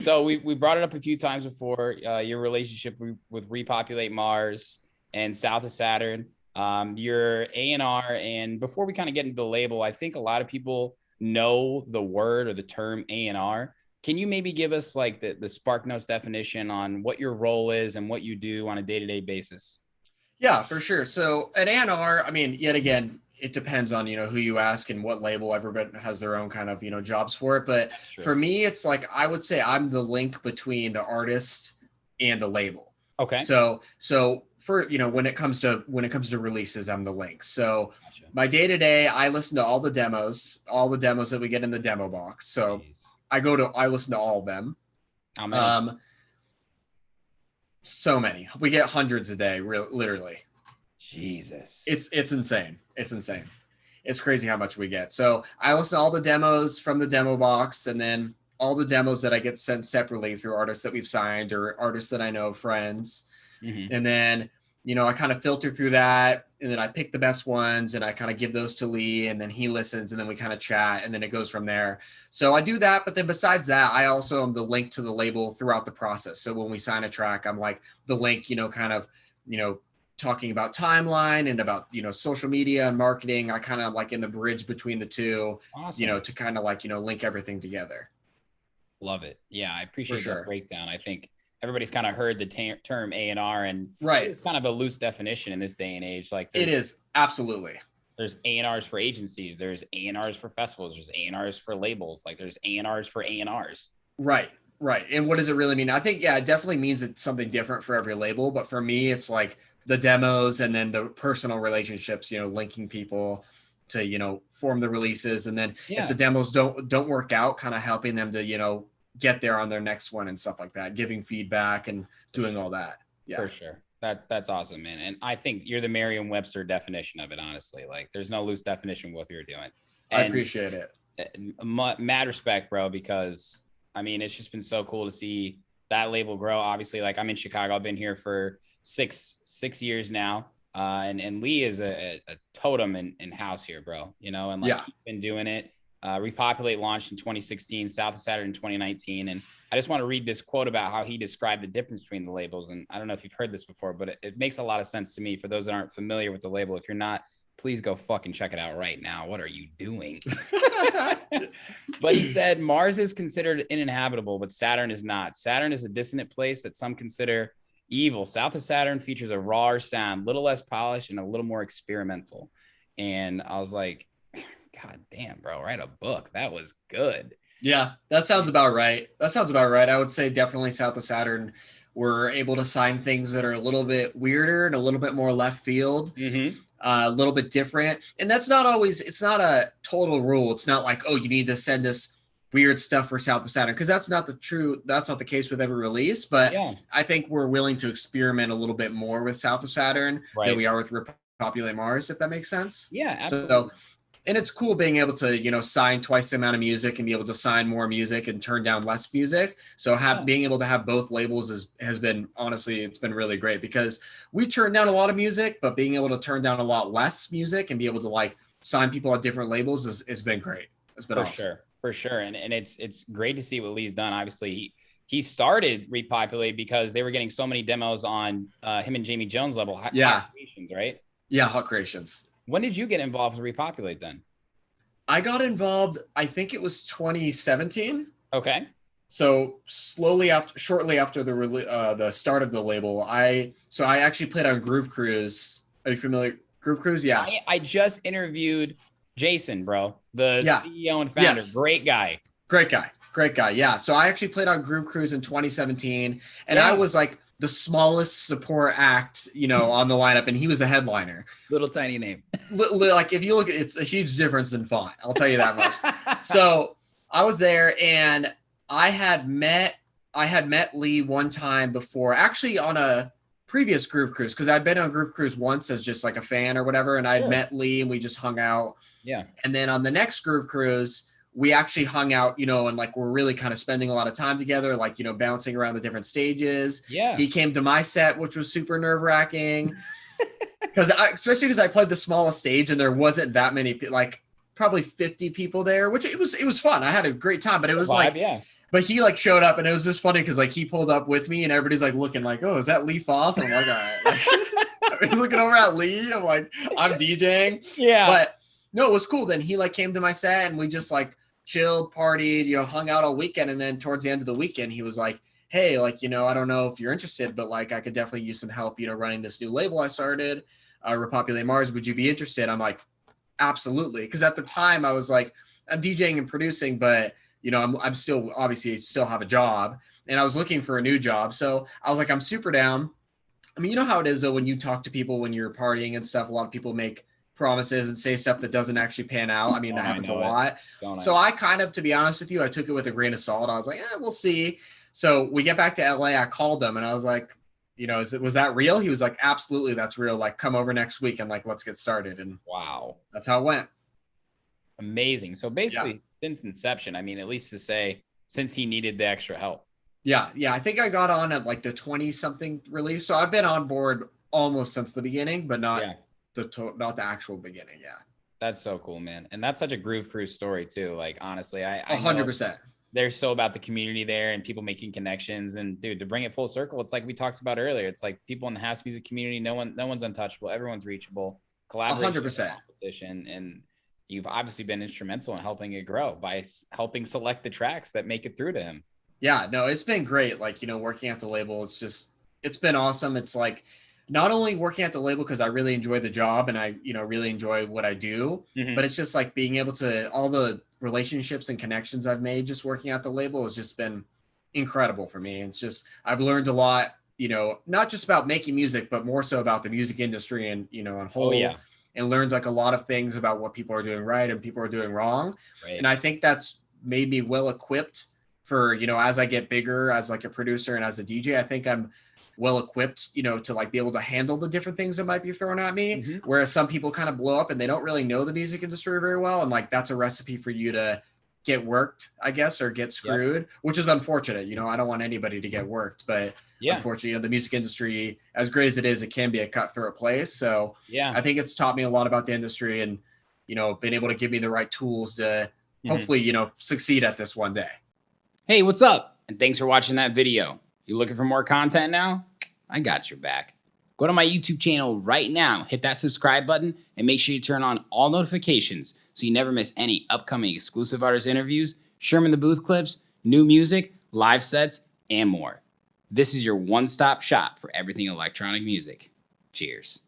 So we brought it up a few times before, your relationship with Repopulate Mars and South of Saturn, your A&R. And before we kind of get into the label, I think a lot of people know the word or the term A&R. Can you maybe give us like the Spark Notes definition on what your role is and what you do on a day-to-day basis? Yeah, for sure. So at A&R, I mean, yet again, it depends on, who you ask and what label. Everybody has their own kind of, jobs for it. But for me, it's like, I would say I'm the link between the artist and the label. Okay. So for, when it comes to releases, I'm the link. So my day to day, I listen to all the demos that we get in the demo box. So I listen to all of them. How many? So many. We get hundreds a day, literally. Jesus. It's insane. It's insane. It's crazy how much we get. So I listen to all the demos from the demo box, and then all the demos that I get sent separately through artists that we've signed or artists that I know, friends. Mm-hmm. And then, I kind of filter through that, and then I pick the best ones and I kind of give those to Lee, and then he listens, and then we kind of chat, and then it goes from there. So I do that. But then besides that, I also am the link to the label throughout the process. So when we sign a track, I'm like the link, kind of, talking about timeline and about, social media and marketing. I kind of like in the bridge between the two, awesome. To kind of like, link everything together. Love it. Yeah. I appreciate that breakdown. I think everybody's kind of heard the term A&R, and right. It's kind of a loose definition in this day and age. Like it is. Absolutely. There's A&Rs for agencies. There's A&Rs for festivals. There's A&Rs for labels. Like there's A&Rs for A&Rs. Right. Right. And what does it really mean? I think, it definitely means it's something different for every label. But for me, it's like the demos and then the personal relationships, linking people to, form the releases. And then if the demos don't work out, kind of helping them to, get there on their next one and stuff like that, giving feedback and doing all that. Yeah, for sure. That's awesome, man. And I think you're the Merriam-Webster definition of it, honestly. Like there's no loose definition of what you're doing. And I appreciate it. Mad respect, bro, because I mean, it's just been so cool to see that label grow. Obviously, like I'm in Chicago. I've been here for six years now. And Lee is a totem in house here, bro, and like he's been doing it. Repopulate launched in 2016, South of Saturn in 2019. And I just want to read this quote about how he described the difference between the labels. And I don't know if you've heard this before, but it makes a lot of sense to me. For those that aren't familiar with the label, if you're not, please go fucking check it out right now. What are you doing? But he said, Mars is considered uninhabitable, but Saturn is not. Saturn is a dissonant place that some consider evil. South of Saturn features a rawer sound, little less polished and a little more experimental. And I was like, God damn, bro, write a book. That was good. Yeah, that sounds about right. I would say definitely South of Saturn, we're able to sign things that are a little bit weirder and a little bit more left field, a little bit different. And that's not always, it's not a total rule. It's not like, oh, you need to send us weird stuff for South of Saturn, because that's not the case with every release. But I think we're willing to experiment a little bit more with South of Saturn than we are with Repopulate Mars, if that makes sense. Yeah, absolutely. So, and it's cool being able to, sign twice the amount of music and be able to sign more music and turn down less music. So being able to have both labels has been, honestly, it's been really great, because we turn down a lot of music, but being able to turn down a lot less music and be able to like sign people at different labels has been great. It's been awesome. For sure. And it's great to see what Lee's done. Obviously, he started Repopulate because they were getting so many demos on him and Jamie Jones level. Hot Creations, right? Yeah, Hot Creations. When did you get involved with Repopulate then? I got involved, I think it was 2017. Okay. So shortly after the start of the label, I actually played on Groove Cruise. Are you familiar? Groove Cruise? Yeah. I just interviewed Jason, bro, the CEO and founder. Yes. Great guy. Yeah. So I actually played on Groove Cruise in 2017, and I was like the smallest support act, on the lineup, and he was a headliner. Little tiny name. Like if you look, it's a huge difference in font. I'll tell you that much. So I was there, and I had met Lee one time before, actually on a previous Groove Cruise, because I'd been on Groove Cruise once as just like a fan or whatever, and I'd met Lee and we just hung out. Yeah. And then on the next Groove Cruise, we actually hung out, and like we're really kind of spending a lot of time together, like, bouncing around the different stages. Yeah. He came to my set, which was super nerve-wracking. Especially because I played the smallest stage and there wasn't that many, like probably 50 people there, which it was fun. I had a great time, but it was But he like showed up, and it was just funny because like he pulled up with me, and everybody's like looking like, oh, is that Lee Foss? And I'm like, all right. Like, he's looking over at Lee. I'm like, I'm DJing. Yeah. But no, it was cool. Then he like came to my set, and we just like chilled, partied, hung out all weekend. And then towards the end of the weekend, he was like, hey, like, I don't know if you're interested, but like I could definitely use some help, running this new label I started, Repopulate Mars. Would you be interested? I'm like, absolutely. Because at the time I was like, I'm DJing and producing, but I'm still obviously still have a job, and I was looking for a new job. So I was like, I'm super down. I mean, you know how it is though, when you talk to people, when you're partying and stuff, a lot of people make promises and say stuff that doesn't actually pan out. I mean, that happens a lot. So I kind of, to be honest with you, I took it with a grain of salt. I was like, we'll see. So we get back to LA. I called him and I was like, was that real? He was like, absolutely, that's real. Like, come over next week and like, let's get started. And wow, that's how it went. Amazing. So basically, since inception, I mean, at least to say, since he needed the extra help. Yeah. I think I got on at like the 20-something release. So I've been on board almost since the beginning, but not not the actual beginning. Yeah. That's so cool, man. And that's such a Groove Crew story too. Like, honestly, I 100%. They're so about the community there and people making connections. And dude, to bring it full circle, it's like we talked about earlier. It's like people in the house music community, no one's untouchable. Everyone's reachable. Collaboration, 100%. Competition, and you've obviously been instrumental in helping it grow by helping select the tracks that make it through to him. Yeah, no, it's been great. Like, working at the label, it's been awesome. It's like not only working at the label because I really enjoy the job and I, really enjoy what I do, but it's just like being able to, all the relationships and connections I've made just working at the label has just been incredible for me. It's just, I've learned a lot, not just about making music, but more so about the music industry and, on whole. And learned like a lot of things about what people are doing right and people are doing wrong. Right. And I think that's made me well equipped for, as I get bigger as like a producer and as a DJ. I think I'm well equipped, to like be able to handle the different things that might be thrown at me. Whereas some people kind of blow up and they don't really know the music industry very well. And like, that's a recipe for you to get worked, I guess, or get screwed, which is unfortunate. I don't want anybody to get worked, but unfortunately, the music industry, as great as it is, it can be a cutthroat place. So I think it's taught me a lot about the industry and, been able to give me the right tools to hopefully, succeed at this one day. Hey, what's up? And thanks for watching that video. You looking for more content now? I got your back. Go to my YouTube channel right now, hit that subscribe button, and make sure you turn on all notifications so you never miss any upcoming exclusive artist interviews, Sherm in the Booth clips, new music, live sets, and more. This is your one-stop shop for everything electronic music. Cheers.